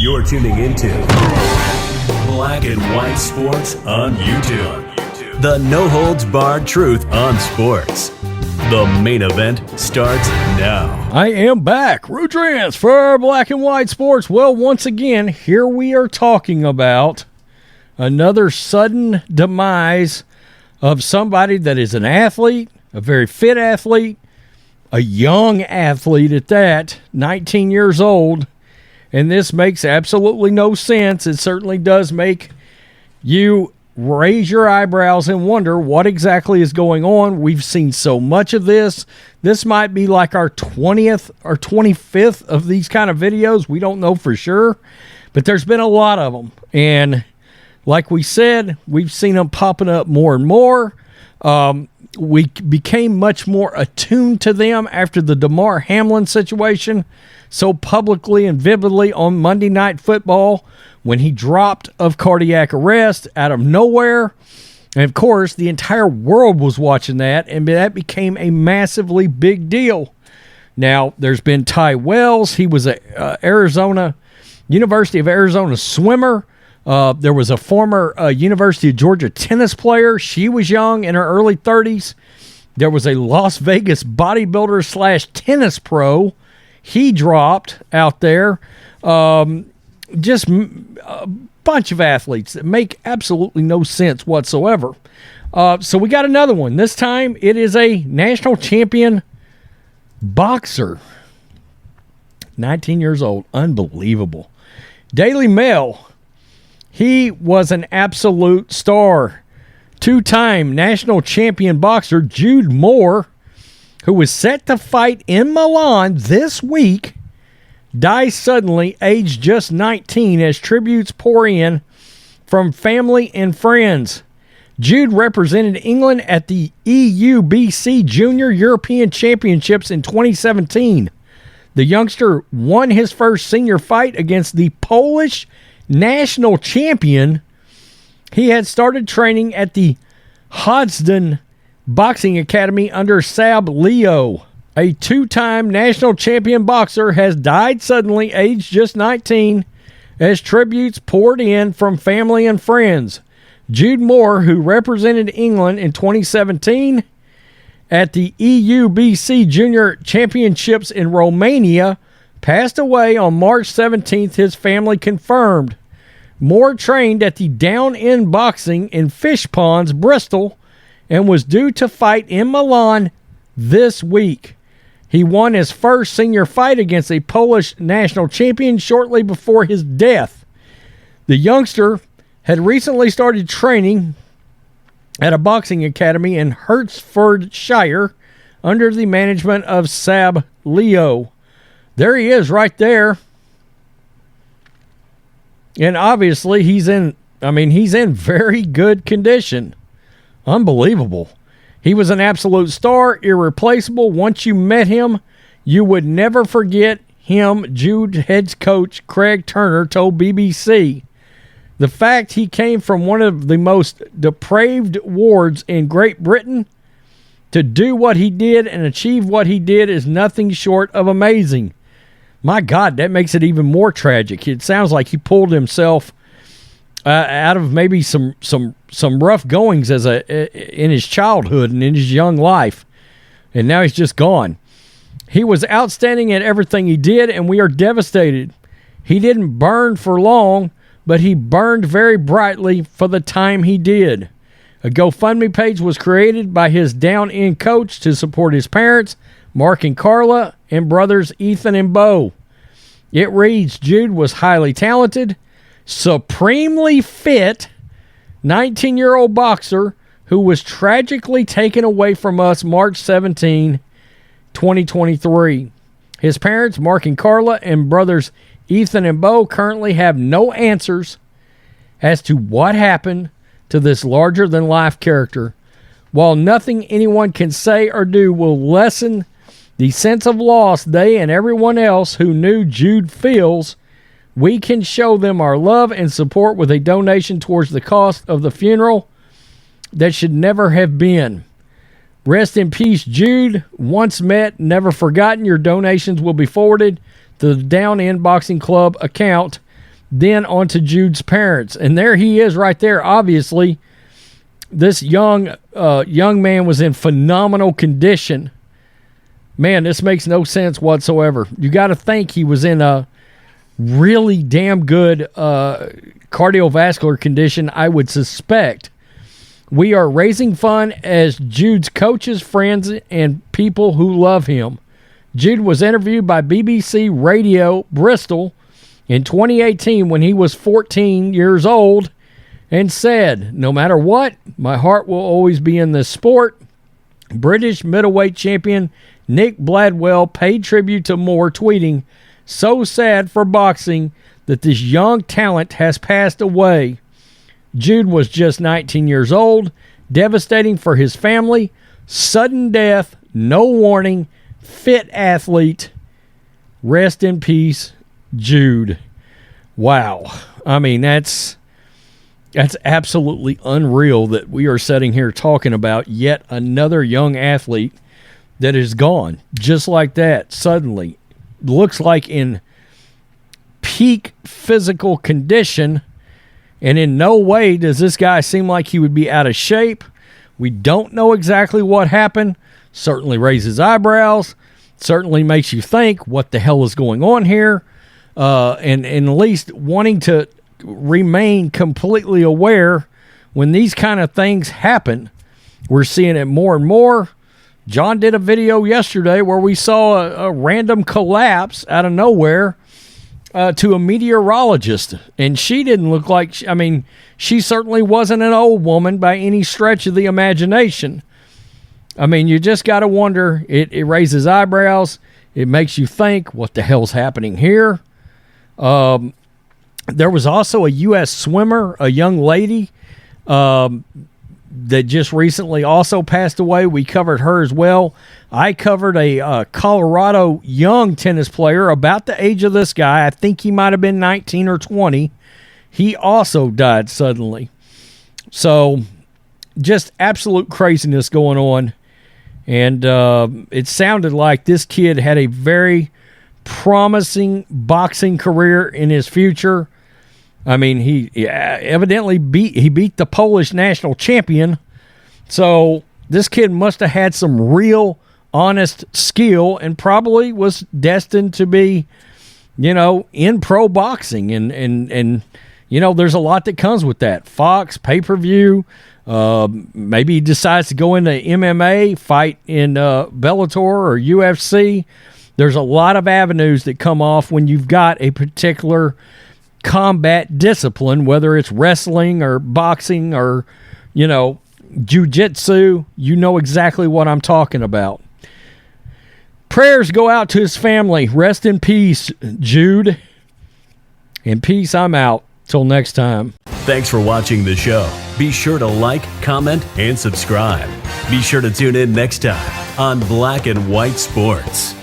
You're tuning into Black and White Sports on YouTube. The no-holds-barred truth on sports. The main event starts now. I am back. Rudrance for Black and White Sports. Well, once again, here we are talking about another sudden demise of somebody that is an athlete, a very fit athlete, a young athlete at that, 19 years old. And this makes absolutely no sense. It certainly does make you raise your eyebrows and wonder what exactly is going on. We've seen so much of this. This might be like our 20th or 25th of these kind of videos. We don't know for sure, but there's been a lot of them. And like we said, we've seen them popping up more and more. We became much more attuned to them after the Damar Hamlin situation so publicly and vividly on Monday Night Football when he dropped of cardiac arrest out of nowhere. And, of course, the entire world was watching that, and that became a massively big deal. Now, there's been Ty Wells. He was a University of Arizona swimmer. There was a former University of Georgia tennis player. She was young, in her early 30s. There was a Las Vegas bodybuilder / tennis pro. He dropped out there. Just a bunch of athletes that make absolutely no sense whatsoever. So we got another one. This time it is a national champion boxer. 19 years old. Unbelievable. Daily Mail. He was an absolute star. Two-time national champion boxer Jude Moore, who was set to fight in Milan this week, dies suddenly, aged just 19, as tributes pour in from family and friends. Jude represented England at the EUBC Junior European Championships in 2017. The youngster won his first senior fight against the Polish national champion. He had started training at the Hoddesdon Boxing Academy under Sab Leo. A two-time national champion boxer has died suddenly, aged just 19, as tributes poured in from family and friends. Jude Moore, who represented England in 2017 at the EUBC Junior Championships in Romania, passed away on March 17th, his family confirmed. Moore trained at the Down End Boxing in Fish Ponds, Bristol, and was due to fight in Milan this week. He won his first senior fight against a Polish national champion shortly before his death. The youngster had recently started training at a boxing academy in Hertfordshire under the management of Sab Leo. There he is right there. And obviously he's in very good condition. Unbelievable. He was an absolute star, irreplaceable. Once you met him, you would never forget him, Jude head coach Craig Turner told BBC. The fact he came from one of the most depraved wards in Great Britain to do what he did and achieve what he did is nothing short of amazing. My God, that makes it even more tragic. It sounds like he pulled himself out of maybe some rough goings in his childhood and in his young life, and now he's just gone. He was outstanding at everything he did, and we are devastated. He didn't burn for long, but he burned very brightly for the time he did. A GoFundMe page was created by his down-in coach to support his parents, Mark and Carla, and brothers Ethan and Bo. It reads, Jude was highly talented, supremely fit, 19-year-old boxer who was tragically taken away from us March 17, 2023. His parents, Mark and Carla, and brothers Ethan and Bo, currently have no answers as to what happened to this larger-than-life character. While nothing anyone can say or do will lessen the sense of loss they and everyone else who knew Jude feels, we can show them our love and support with a donation towards the cost of the funeral that should never have been. Rest in peace, Jude. Once met, never forgotten. Your donations will be forwarded to the Down End Boxing Club account then on to Jude's parents. And there he is right there. Obviously, this young man was in phenomenal condition. Man, this makes no sense whatsoever. You got to think he was in a really damn good cardiovascular condition, I would suspect. We are raising fund as Jude's coaches, friends, and people who love him. Jude was interviewed by BBC Radio Bristol in 2018 when he was 14 years old and said, "No matter what, my heart will always be in this sport." British middleweight champion Nick Bladwell paid tribute to Moore, tweeting, "So sad for boxing that this young talent has passed away." Jude was just 19 years old, devastating for his family. Sudden death, no warning, fit athlete. Rest in peace, Jude. Wow. I mean, that's absolutely unreal that we are sitting here talking about yet another young athlete that is gone just like that suddenly. Looks like in peak physical condition, and in no way does this guy seem like he would be out of shape. We don't know exactly what happened. Certainly raises eyebrows. Certainly makes you think, what the hell is going on here? And at least wanting to remain completely aware when these kind of things happen. We're seeing it more and more. John did a video yesterday where we saw a random collapse out of nowhere to a meteorologist, and she didn't look like, she certainly wasn't an old woman by any stretch of the imagination. I mean, you just got to wonder. It raises eyebrows. It makes you think, what the hell's happening here? There was also a U.S. swimmer, a young lady, that just recently also passed away. We covered her as well. I covered a Colorado young tennis player about the age of this guy. I think he might have been 19 or 20. He also died suddenly. So just absolute craziness going on. And it sounded like this kid had a very promising boxing career in his future. I mean, he evidently beat the Polish national champion. So this kid must have had some real honest skill and probably was destined to be, in pro boxing. And there's a lot that comes with that. Fox, pay-per-view. Maybe he decides to go into MMA, fight in Bellator or UFC. There's a lot of avenues that come off when you've got a particular combat discipline, whether it's wrestling or boxing or, jiu-jitsu. You know exactly what I'm talking about. Prayers go out to his family. Rest in peace, Jude. In peace, I'm out. Till next time. Thanks for watching the show. Be sure to like, comment, and subscribe. Be sure to tune in next time on Black and White Sports.